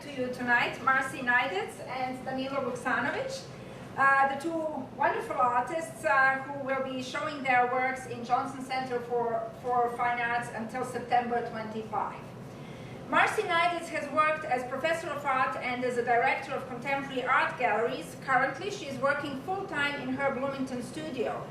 to you tonight, Marci Najdec and Danilo Vuksanović, the two wonderful artists who will be showing their works in Johnson Center for Fine Arts until September 25. Marci Najdec has worked as professor of art and as a director of contemporary art galleries. Currently, she is working full-time in her Blumington studio.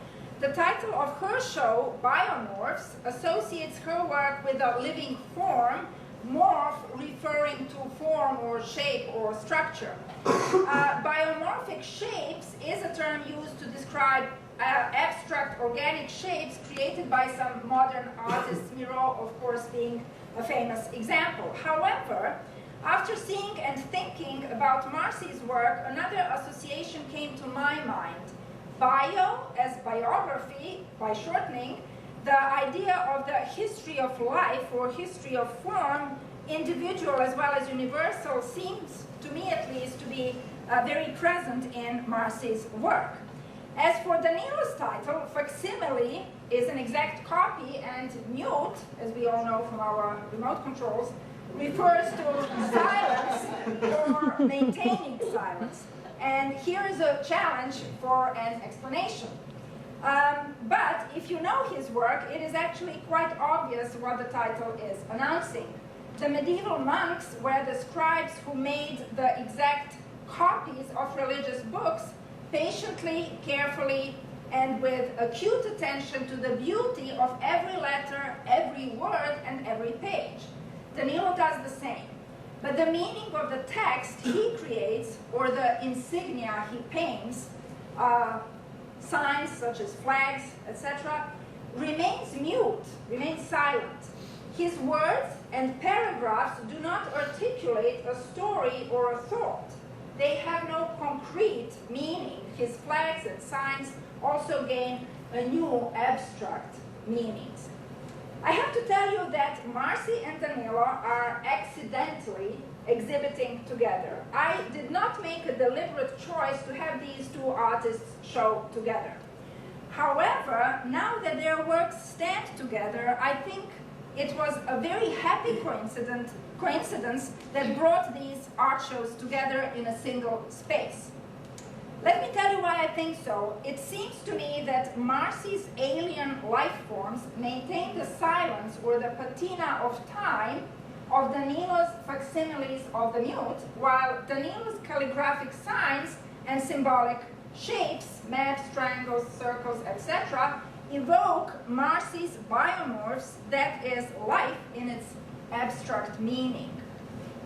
The title of her show, Biomorphs, associates her work with a living form, morph referring to form or shape or structure. Biomorphic shapes is a term used to describe abstract organic shapes created by some modern artists, Miro, of course, being a famous example. However, after seeing and thinking about Marci's work, another association came to my mind. Bio as biography, by shortening, the idea of the history of life or history of form, individual as well as universal, seems, to me at least, to be very present in Marci's work. As for Danilo's title, facsimile is an exact copy, and mute, as we all know from our remote controls, refers to silence or maintaining silence. And here is a challenge for an explanation. But if you know his work, it is actually quite obvious what the title is announcing. The medieval monks were the scribes who made the exact copies of religious books patiently, carefully, and with acute attention to the beauty of every letter, every word, and every page. Danilo does the same. But the meaning of the text he creates, or the insignia he paints, signs such as flags, etc., remains mute, remains silent. His words and paragraphs do not articulate a story or a thought. They have no concrete meaning. His flags and signs also gain a new abstract meanings. I have to tell you that Marci and Danilo are accidentally exhibiting together. I did not make a deliberate choice to have these two artists show together. However, now that their works stand together, I think it was a very happy coincidence that brought these art shows together in a single space. Let me tell you why I think so. It seems to me that Marci's alien life forms maintain the silence or the patina of time of Danilo's facsimiles of the mute, while Danilo's calligraphic signs and symbolic shapes, maps, triangles, circles, etc., evoke Marci's biomorphs, that is, life in its abstract meaning,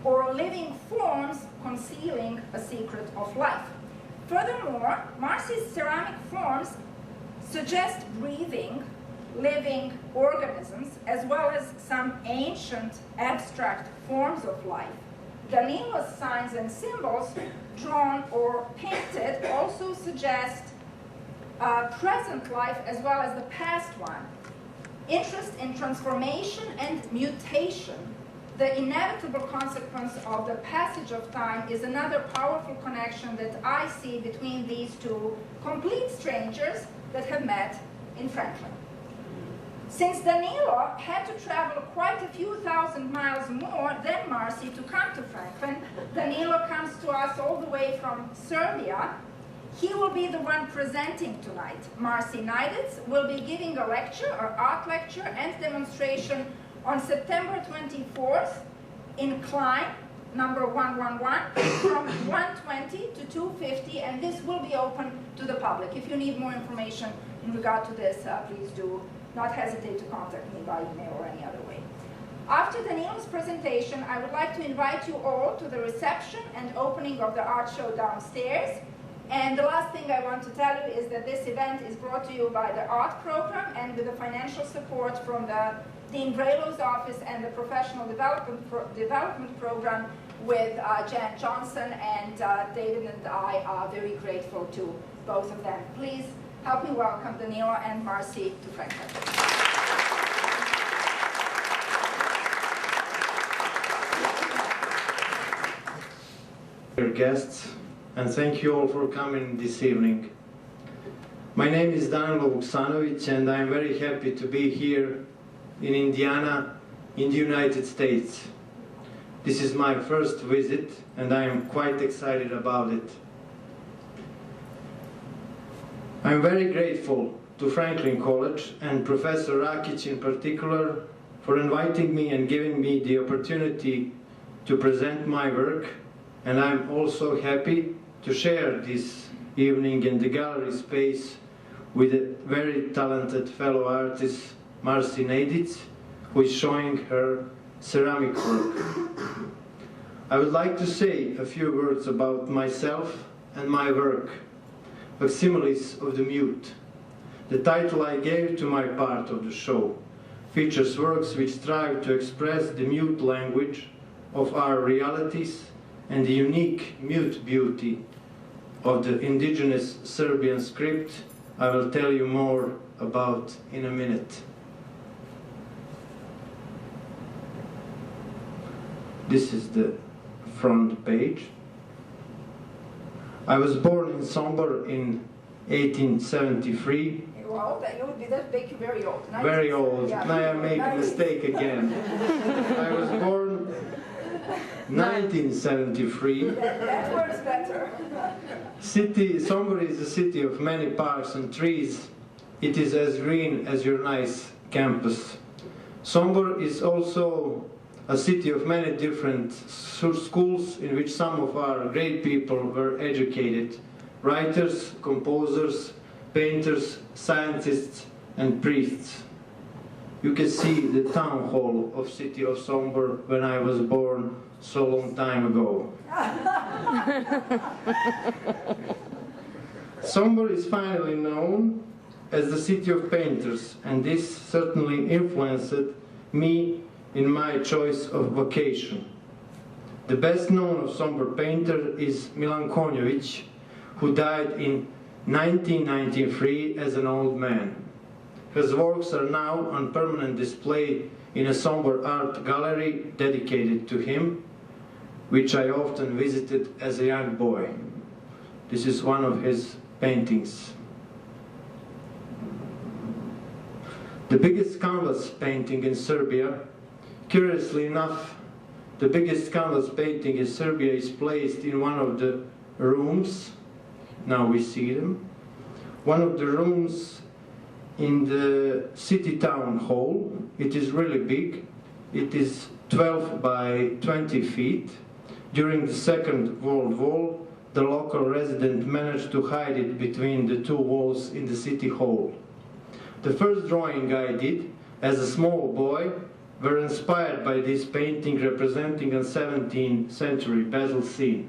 or living forms concealing a secret of life. Furthermore, Marci's ceramic forms suggest breathing, living organisms, as well as some ancient abstract forms of life. Danilo's signs and symbols, drawn or painted, also suggest present life as well as the past one. Interest in transformation and mutation, the inevitable consequence of the passage of time, is another powerful connection that I see between these two complete strangers that have met in Franklin. Since Danilo had to travel quite a few thousand miles more than Marci to come to Franklin, Danilo comes to us all the way from Serbia. He will be the one presenting tonight. Marci Najdec will be giving a lecture, or art lecture and demonstration on September 24th in Klein, number 111, from 1:20 to 2:50, and this will be open to the public. If you need more information in regard to this, please do not hesitate to contact me by email or any other way. After Danilo's presentation, I would like to invite you all to the reception and opening of the art show downstairs. And the last thing I want to tell you is that this event is brought to you by the art program and with the financial support from the Dean Braylo's office and the professional development program with Jan Johnson, and David and I are very grateful to both of them. Please help me welcome Danilo and Marci to Franklin. Dear guests, and thank you all for coming this evening. My name is Danilo Vuksanović, and I am very happy to be here in Indiana, in the United States. This is my first visit, and I am quite excited about it. I'm very grateful to Franklin College and Professor Rakic in particular for inviting me and giving me the opportunity to present my work, and I'm also happy to share this evening in the gallery space with a very talented fellow artist, Marci Nedic, who is showing her ceramic work. I would like to say a few words about myself and my work, Facsimiles of the Mute. The title I gave to my part of the show features works which strive to express the mute language of our realities and the unique mute beauty of the indigenous Serbian script I will tell you more about in a minute. This is the front page. I was born in Sombor in 1873. You're old, you would be that big, very old. Very old. Yeah. Now I make a mistake again. I was born 1973. That works better. Sombor is a city of many parks and trees. It is as green as your nice campus. Sombor is also a city of many different schools in which some of our great people were educated. Writers, composers, painters, scientists, and priests. You can see the town hall of city of Sombor when I was born so long time ago. Sombor is finally known as the city of painters, and this certainly influenced me in my choice of vocation. The best known of Sombor painter is Milan Konjović, who died in 1993 as an old man. His works are now on permanent display in a Sombor art gallery dedicated to him, which I often visited as a young boy. This is one of his paintings. The biggest canvas painting in Serbia, curiously enough, the biggest canvas painting in Serbia is placed in one of the rooms. Now we see them. One of the rooms in the city town hall. It is really big. It is 12 by 20 feet. During the Second World War, the local resident managed to hide it between the two walls in the city hall. The first drawing I did as a small boy were inspired by this painting representing a 17th century battle scene.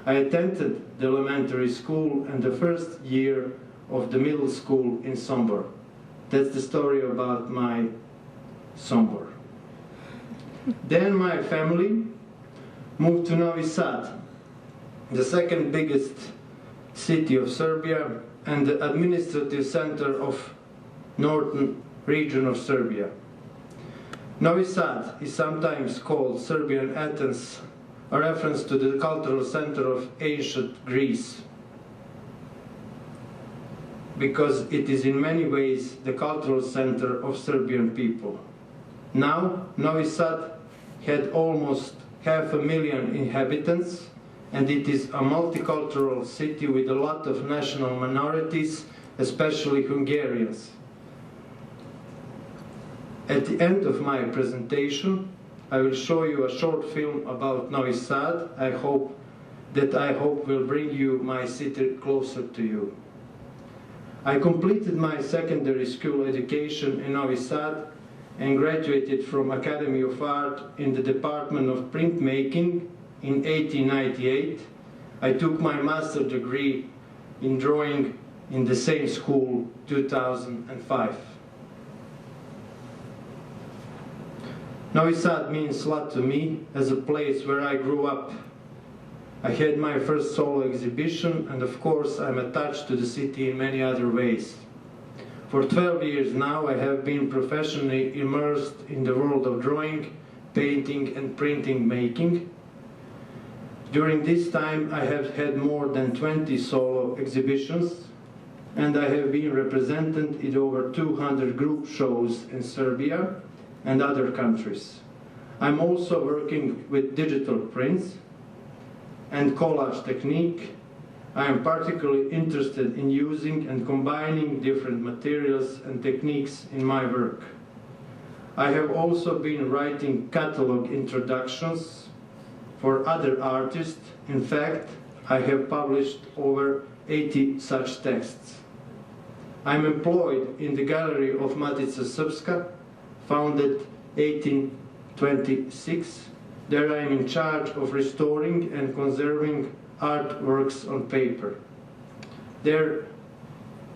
I attended the elementary school and the first year of the middle school in Sombor. That's the story about my Sombor. Then my family moved to Novi Sad, the second biggest city of Serbia and the administrative center of northern region of Serbia. Novi Sad is sometimes called Serbian Athens, a reference to the cultural center of ancient Greece, because it is in many ways the cultural center of Serbian people. Now, Novi Sad had almost 500,000 inhabitants, and it is a multicultural city with a lot of national minorities, especially Hungarians. At the end of my presentation, I will show you a short film about Novi Sad. I hope will bring you my city closer to you. I completed my secondary school education in Novi Sad and graduated from Academy of Art in the Department of Printmaking in 1898. I took my master's degree in drawing in the same school 2005. Novi Sad means a lot to me as a place where I grew up. I had my first solo exhibition, and of course I'm attached to the city in many other ways. For 12 years now I have been professionally immersed in the world of drawing, painting and printing making. During this time I have had more than 20 solo exhibitions, and I have been represented in over 200 group shows in Serbia and other countries. I'm also working with digital prints and collage technique. I am particularly interested in using and combining different materials and techniques in my work. I have also been writing catalog introductions for other artists. In fact, I have published over 80 such texts. I'm employed in the Gallery of Matica Srpska, founded 1826. There I am in charge of restoring and conserving artworks on paper. There,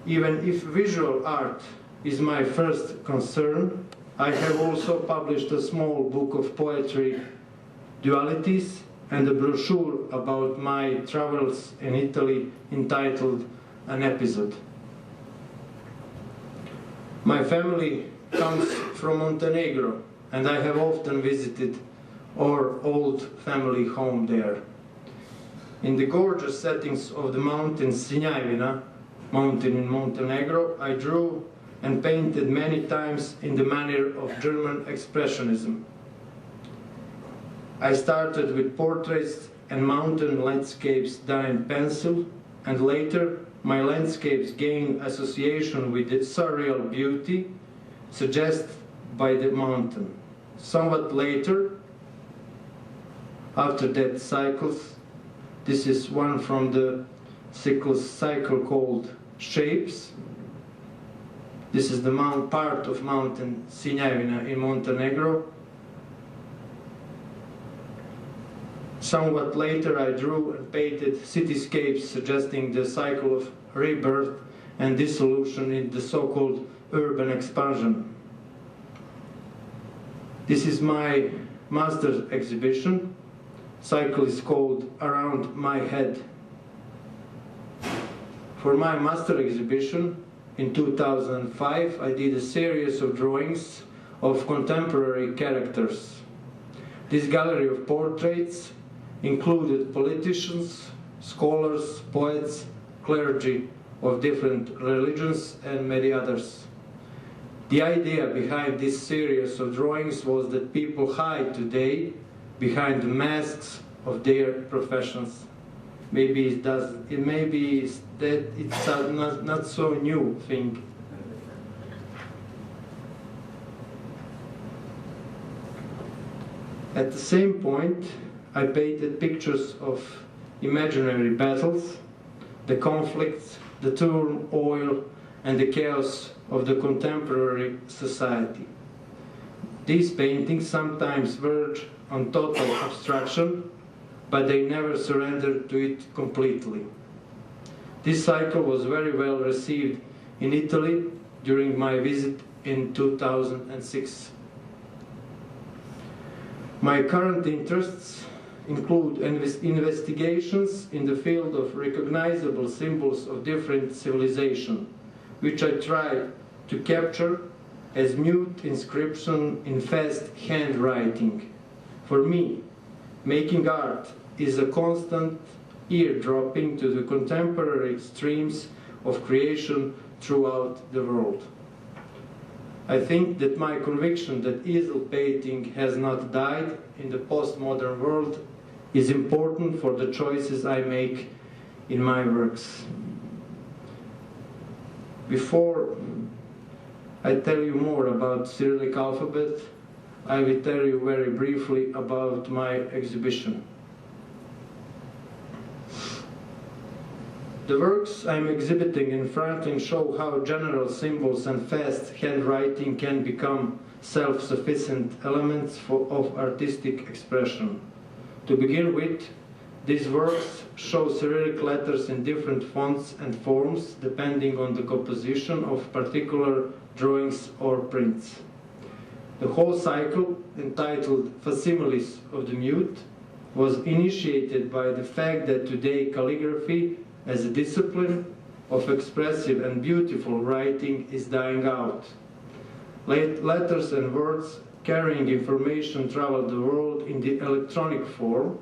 even if visual art is my first concern, I have also published a small book of poetry, Dualities, and a brochure about my travels in Italy entitled An Episode. My family comes from Montenegro, and I have often visited our old family home there. In the gorgeous settings of the mountain Sinjavina, mountain in Montenegro, I drew and painted many times in the manner of German Expressionism. I started with portraits and mountain landscapes done in pencil, and later my landscapes gained association with the surreal beauty suggested by the mountain. Somewhat later, after that cycles, this is one from the cycle called Shapes. This is the part of mountain Sinjavina in Montenegro. Somewhat later I drew and painted cityscapes suggesting the cycle of rebirth and dissolution in the so-called urban expansion. This is my master's exhibition. Cycle is called Around My Head. For my master exhibition in 2005, I did a series of drawings of contemporary characters. This gallery of portraits included politicians, scholars, poets, clergy of different religions, and many others. The idea behind this series of drawings was that people hide today behind the masks of their professions. Maybe it does. It may be that it's a not so new thing. At the same point, I painted pictures of imaginary battles, the conflicts, the turmoil, and the chaos of the contemporary society. These paintings sometimes verge on total abstraction, but they never surrender to it completely. This cycle was very well received in Italy during my visit in 2006. My current interests include investigations in the field of recognizable symbols of different civilizations, which I try to capture as mute inscription in fast handwriting. For me, making art is a constant eardropping to the contemporary streams of creation throughout the world. I think that my conviction that easel painting has not died in the postmodern world is important for the choices I make in my works. Before I tell you more about Cyrillic alphabet, I will tell you very briefly about my exhibition. The works I'm exhibiting in Franklin show how general symbols and fast handwriting can become self-sufficient elements of artistic expression. To begin with, these works show Cyrillic letters in different fonts and forms depending on the composition of particular drawings or prints. The whole cycle, entitled Facsimiles of the Mute, was initiated by the fact that today calligraphy as a discipline of expressive and beautiful writing is dying out. Letters and words carrying information travel the world in the electronic form.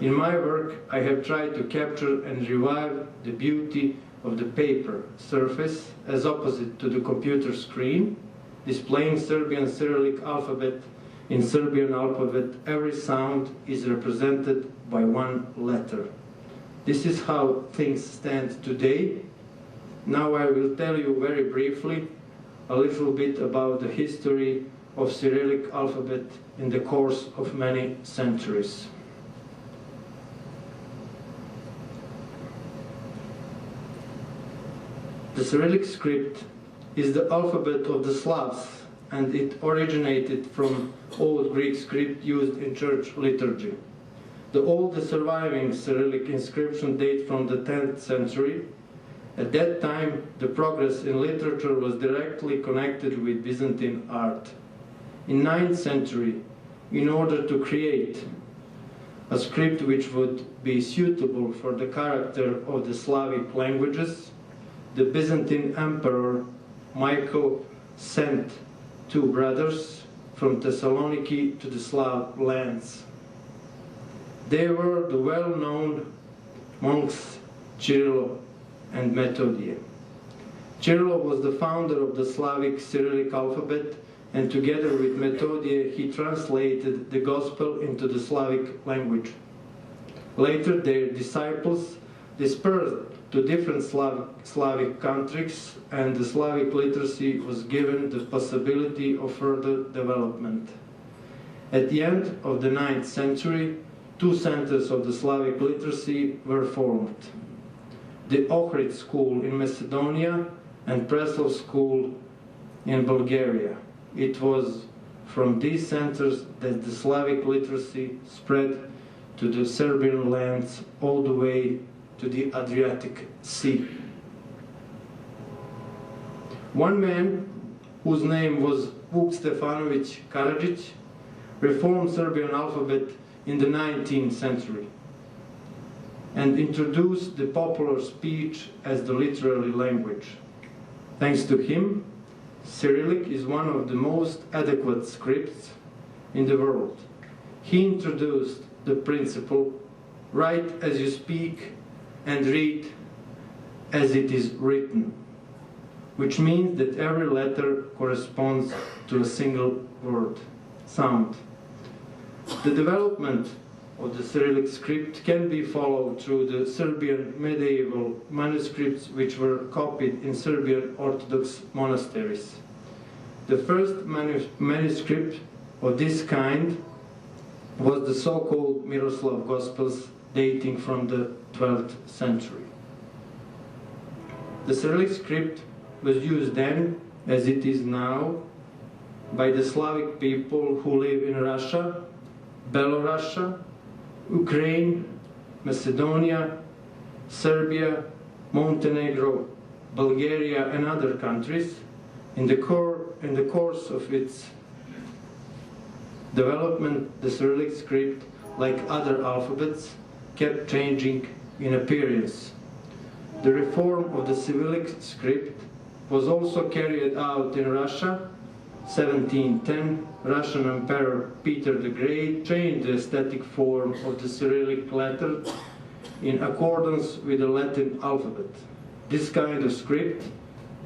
In my work, I have tried to capture and revive the beauty of the paper surface as opposite to the computer screen, displaying Serbian Cyrillic alphabet in Serbian alphabet, every sound is represented by one letter. This is how things stand today. Now I will tell you very briefly a little bit about the history of Cyrillic alphabet in the course of many centuries. The Cyrillic script is the alphabet of the Slavs, and it originated from Old Greek script used in church liturgy. The oldest surviving Cyrillic inscription date from the 10th century. At that time, the progress in literature was directly connected with Byzantine art. In 9th century, in order to create a script which would be suitable for the character of the Slavic languages, the Byzantine Emperor Michael sent two brothers from Thessaloniki to the Slav lands. They were the well-known monks Cyrilo and Methodius. Cyrilo was the founder of the Slavic Cyrillic alphabet, and together with Methodius he translated the Gospel into the Slavic language. Later their disciples dispersed to different Slavic countries, and the Slavic literacy was given the possibility of further development. At the end of the 9th century, two centers of the Slavic literacy were formed: the Ohrid school in Macedonia and Preslav school in Bulgaria. It was from these centers that the Slavic literacy spread to the Serbian lands all the way to the Adriatic Sea. One man, whose name was Vuksanović Karadžić, reformed Serbian alphabet in the 19th century and introduced the popular speech as the literary language. Thanks to him, Cyrillic is one of the most adequate scripts in the world. He introduced the principle, write as you speak and read as it is written, which means that every letter corresponds to a single word, sound. The development of the Cyrillic script can be followed through the Serbian medieval manuscripts which were copied in Serbian Orthodox monasteries. The first manuscript of this kind was the so-called Miroslav Gospels, dating from the 12th century. The Cyrillic script was used then, as it is now, by the Slavic people who live in Russia, Belorussia, Ukraine, Macedonia, Serbia, Montenegro, Bulgaria, and other countries. In the course of its development, the Cyrillic script, like other alphabets, kept changing in appearance. The reform of the Cyrillic script was also carried out in Russia. 1710, Russian Emperor Peter the Great changed the aesthetic form of the Cyrillic letter in accordance with the Latin alphabet. This kind of script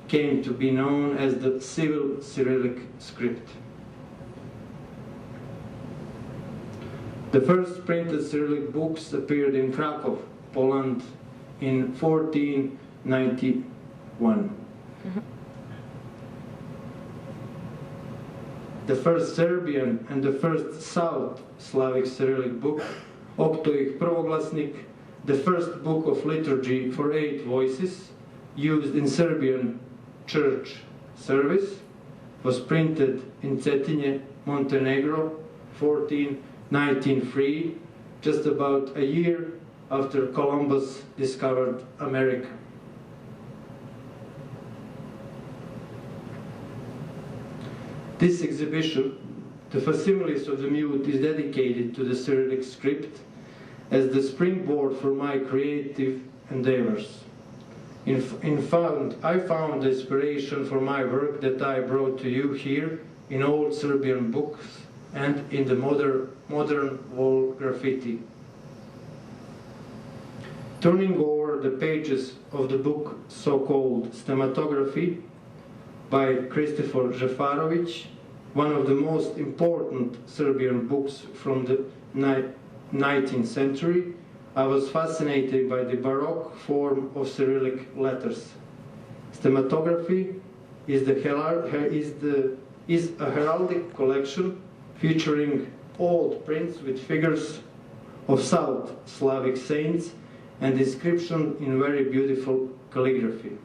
came to be known as the Civil Cyrillic script. The first printed Cyrillic books appeared in Krakow, Poland, in 1491. The first Serbian and the first South Slavic Cyrillic book, Oktoih Prvoglasnik, the first book of liturgy for 8 voices, used in Serbian church service, was printed in Cetinje, Montenegro, 1493, just about a year after Columbus discovered America. This exhibition, The Facsimiles of the Mute, is dedicated to the Cyrillic script as the springboard for my creative endeavors. I found the inspiration for my work that I brought to you here in old Serbian books and in the modern wall graffiti. Turning over the pages of the book so-called Stematography by Christopher Žefarović, one of the most important Serbian books from the 19th century, I was fascinated by the Baroque form of Cyrillic letters. Thematography is a heraldic collection featuring old prints with figures of South Slavic saints and inscription in very beautiful calligraphy.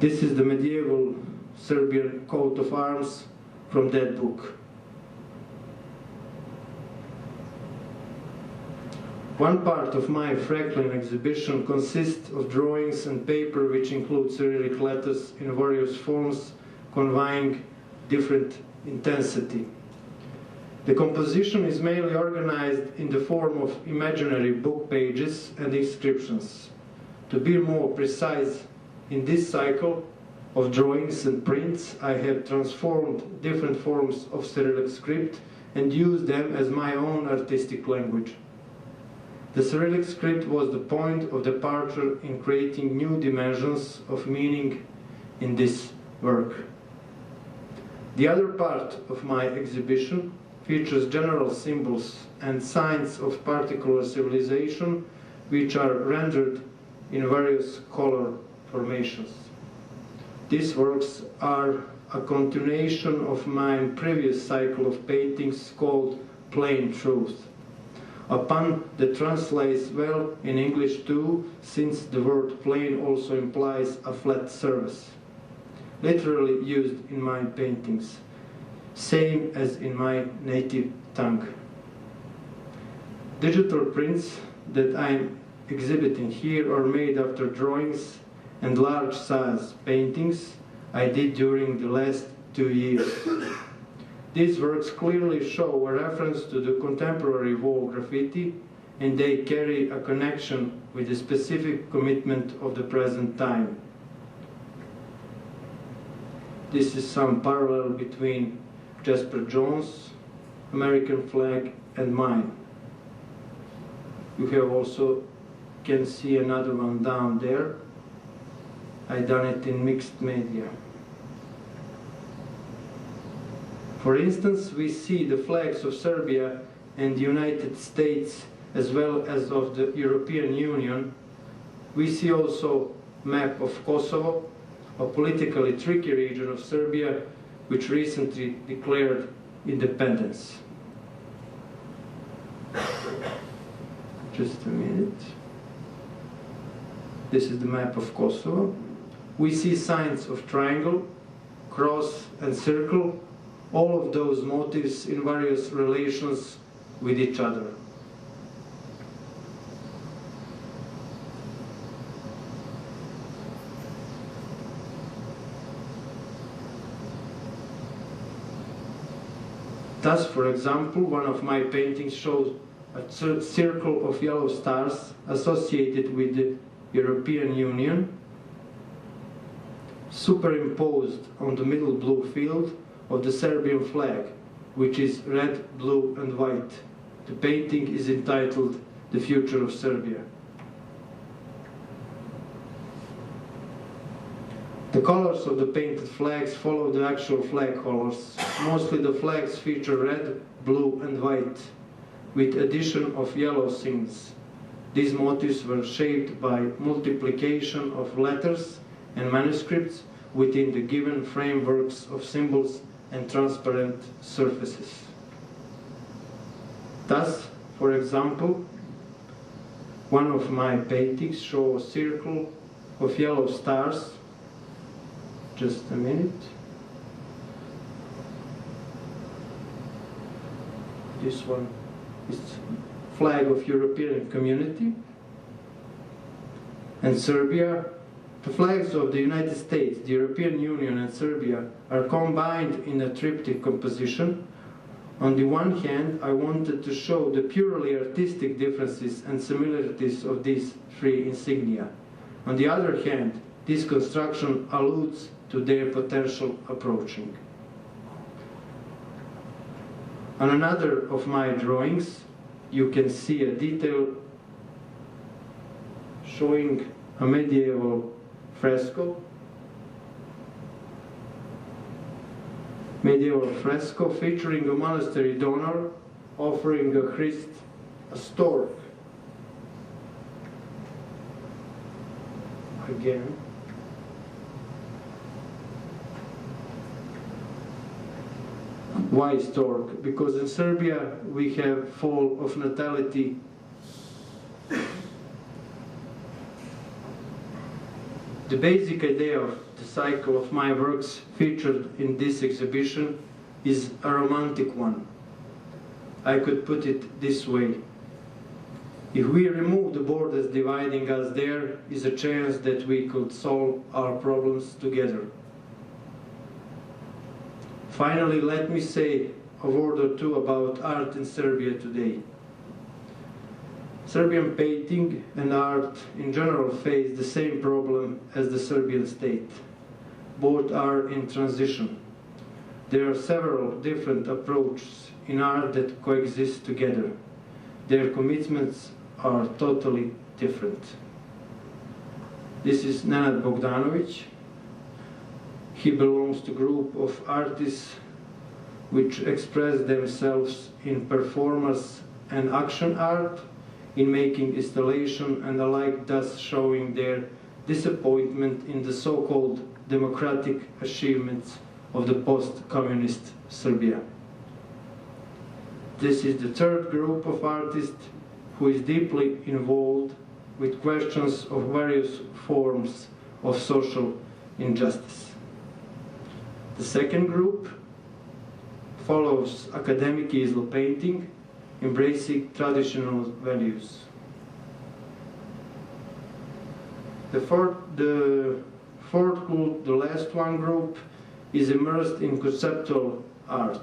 This is the medieval Serbian coat of arms from that book. One part of my Franklin exhibition consists of drawings and paper which include Cyrillic letters in various forms conveying different intensity. The composition is mainly organized in the form of imaginary book pages and inscriptions. To be more precise, in this cycle of drawings and prints, I have transformed different forms of Cyrillic script and used them as my own artistic language. The Cyrillic script was the point of departure in creating new dimensions of meaning in this work. The other part of my exhibition features general symbols and signs of particular civilization which are rendered in various color formations. These works are a continuation of my previous cycle of paintings called Plain Truth. A pun that translates well in English too, since the word plain also implies a flat surface, literally used in my paintings, same as in my native tongue. Digital prints that I'm exhibiting here are made after drawings and large-size paintings I did during the last 2 years. These works clearly show a reference to the contemporary wall graffiti, and they carry a connection with the specific commitment of the present time. This is some parallel between Jasper Jones' American flag and mine. You have also can see another one down there. I done it in mixed media. For instance, we see the flags of Serbia and the United States as well as of the European Union. We see also a map of Kosovo, a politically tricky region of Serbia which recently declared independence. Just a minute. This is the map of Kosovo. We see signs of triangle, cross and circle, all of those motifs in various relations with each other. Thus, for example, one of my paintings shows a circle of yellow stars associated with the European Union, superimposed on the middle blue field of the Serbian flag, which is red, blue and white. The painting is entitled "The Future of Serbia." The colors of the painted flags follow the actual flag colors. Mostly the flags feature red, blue and white, with addition of yellow signs. These motifs were shaped by multiplication of letters and manuscripts within the given frameworks of symbols and transparent surfaces. Thus, for example, one of my paintings shows a circle of yellow stars. Just a minute. This one is flag of European Community and Serbia. The flags of the United States, the European Union and Serbia are combined in a triptych composition. On the one hand, I wanted to show the purely artistic differences and similarities of these three insignia. On the other hand, this construction alludes to their potential approaching. On another of my drawings, you can see a detail showing a medieval fresco medieval fresco featuring a monastery donor offering a Christ a stork. Again. Why stork? Because in Serbia we have fall of natality. The basic idea of the cycle of my works featured in this exhibition is a romantic one. I could put it this way. If we remove the borders dividing us, there is a chance that we could solve our problems together. Finally, let me say a word or two about art in Serbia today. Serbian painting and art in general face the same problem as the Serbian state. Both are in transition. There are several different approaches in art that coexist together. Their commitments are totally different. This is Nenad Bogdanović. He belongs to a group of artists which express themselves in performance and action art, in making installation and the like, thus showing their disappointment in the so-called democratic achievements of the post-communist Serbia. This is the third group of artists who is deeply involved with questions of various forms of social injustice. The second group follows academic easel painting, embracing traditional values. The fourth group, the last one group, is immersed in conceptual art.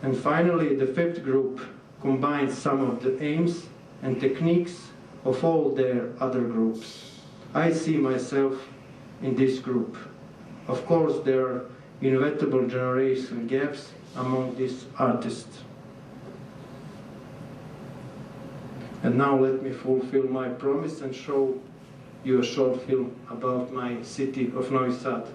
And finally, the fifth group combines some of the aims and techniques of all their other groups. I see myself in this group. Of course, there are inevitable generation gaps among these artists. And now let me fulfill my promise and show you a short film about my city of Novi Sad.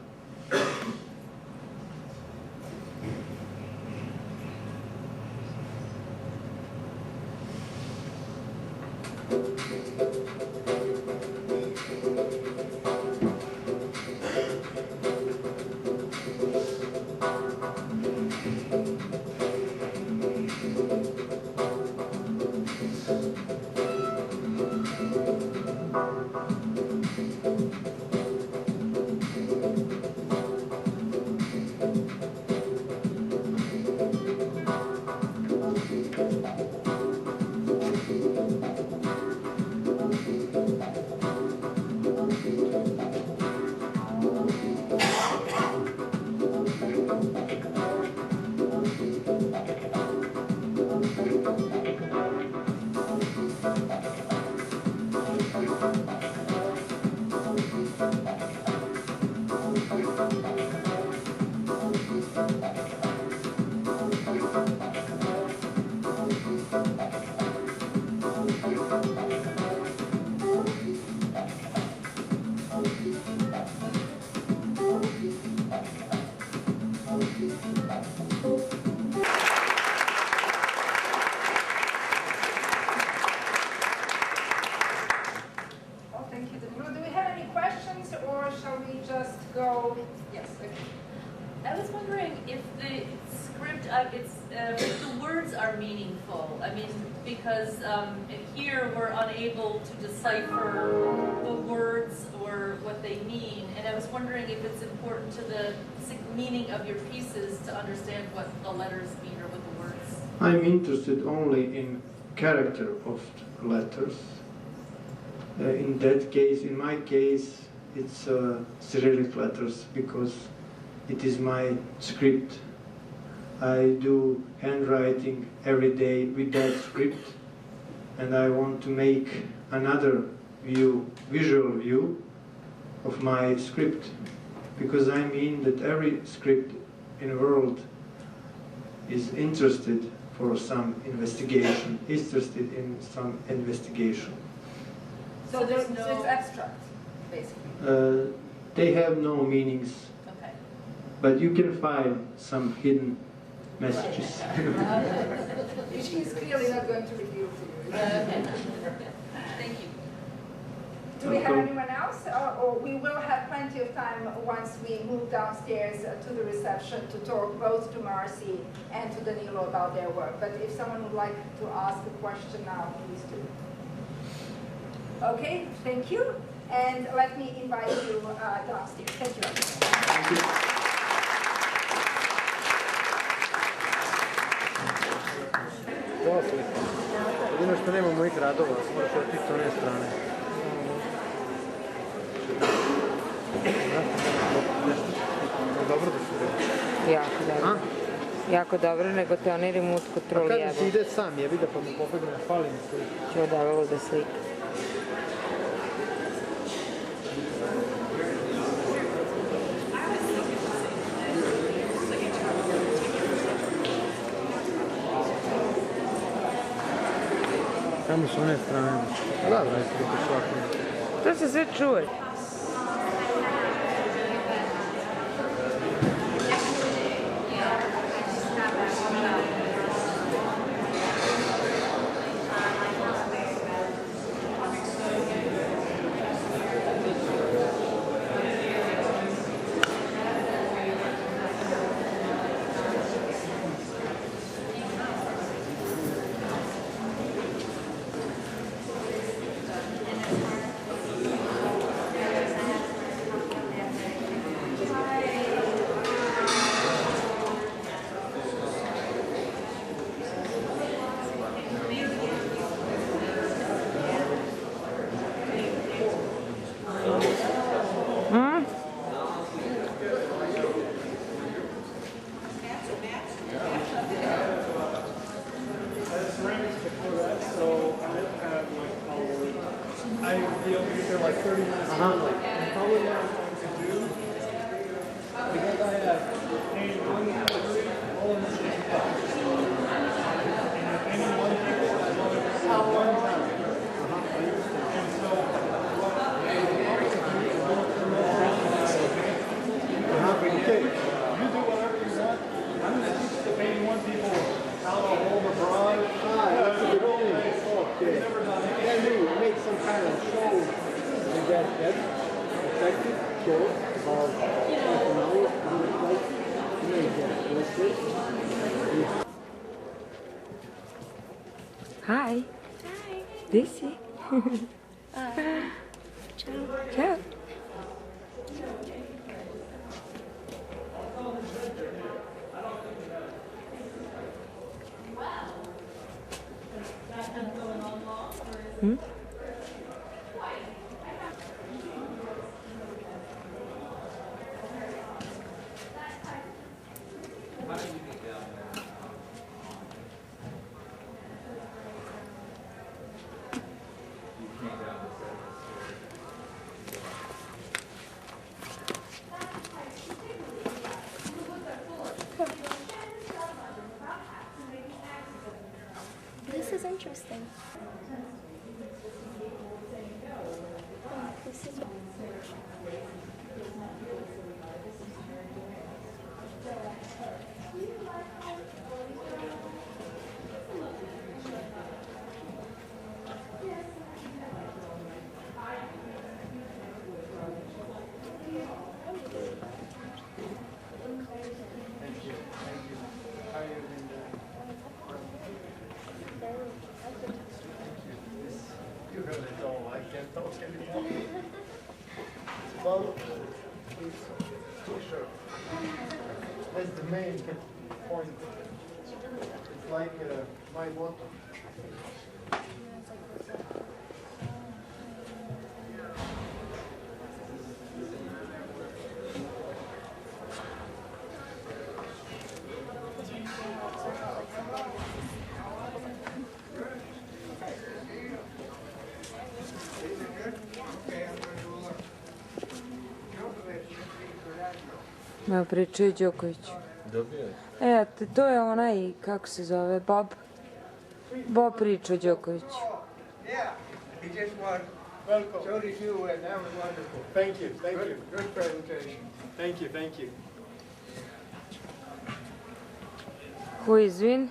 Because here we're unable to decipher the words or what they mean, and I was wondering if it's important to the meaning of your pieces to understand what the letters mean or what the words. I'm interested only in character of letters. In that case, in my case, it's Cyrillic letters because it is my script. I do handwriting every day with that script, and I want to make another visual view of my script, because I mean that every script in the world is interested in some investigation. So it's abstract, basically. They have no meanings. Okay. but you can find some hidden messages. Which he's clearly not going to reveal to you. Thank you. Do we have anyone else? Or we will have plenty of time once we move downstairs to the reception to talk both to Marcy and to Danilo about their work. But if someone would like to ask a question now, please do. Okay, thank you. And let me invite you downstairs. Thank you. Thank you. Ova slika. Jedino što nema mojih radova, moraš otići s one strane. Dobro da su rekli. Jako dobro. Jako dobro, nego te oni remote control jebo. A kada si ide sam, jebi da pa mu pobegne, fali mi slika. Čeo davalo da slika. Tamo s one strane. A da, da, jesi da šlakom. To se sve čuje. Hi. Hi. Desi. Ciao. Ciao. Hmm? This is interesting. This is You heard it all, I can't talk anymore. Well, it's t-shirt. That's the main point. It's like my motto. Ma pričaju Đokoviću. Dobio. To je onaj, kako se zove, Bob. Bob priča o Đokoviću. Yeah, he just won. Welcome. So did you, and that was wonderful. Thank you, thank you. Good presentation. Thank you, thank you. Who is Vin?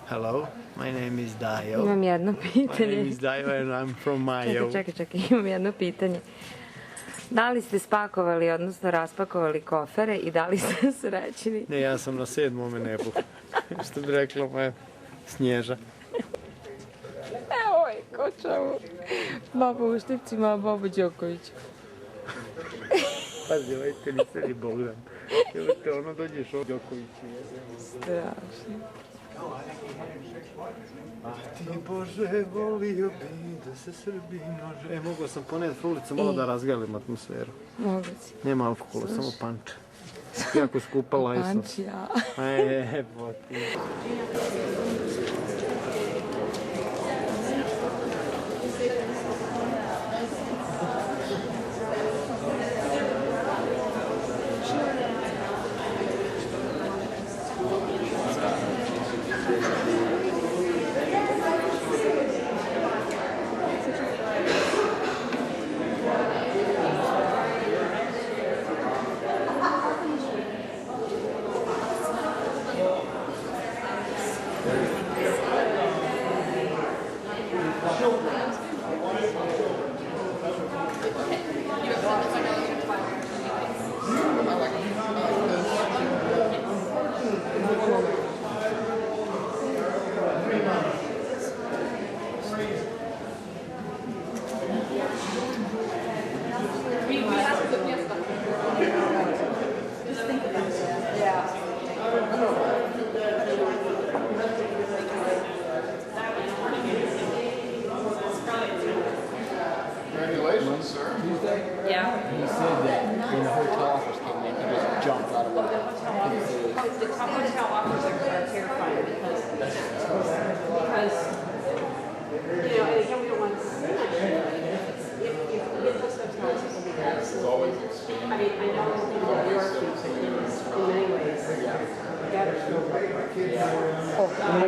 Hello, my name is Dio. Imam jedno pitanje. My name is Dio and I'm from Mayo. Čekaj, imam jedno pitanje. Da li ste spakovali, odnosno raspakovali kofere i da li ste srećni? Ne, ja sam na 7. nebu. Što bi rekla moja Snježa. Evo je, ko čovu. Baba u štipcima, a baba Đoković. Pazi, ovaj tenisar je Bogdan. Evo te ono dođeš od Đokovića. Strašno. A ti Bože, volio bi da se Srbi nože. Mogao sam poneti ulicu malo da razgalim atmosferu. Mogu si. Nema alkohola, samo panče. Jako skupa lajsa. Panč, ja. Evo ti.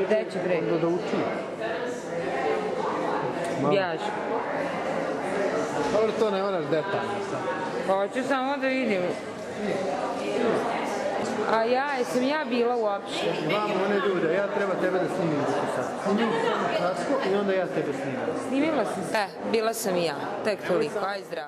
Gde će bre? Da uči. Bjažu. Dobro, to ne moraš detaljno sad. Hoću samo da vidim. A jesam ja bila uopšte? Vamo one ljude, ja treba tebe da snimim sad. Snimim samo kratko i onda ja tebe snimam. Snimila sam se. Bila sam i ja. Tek toliko. Aj zdravo.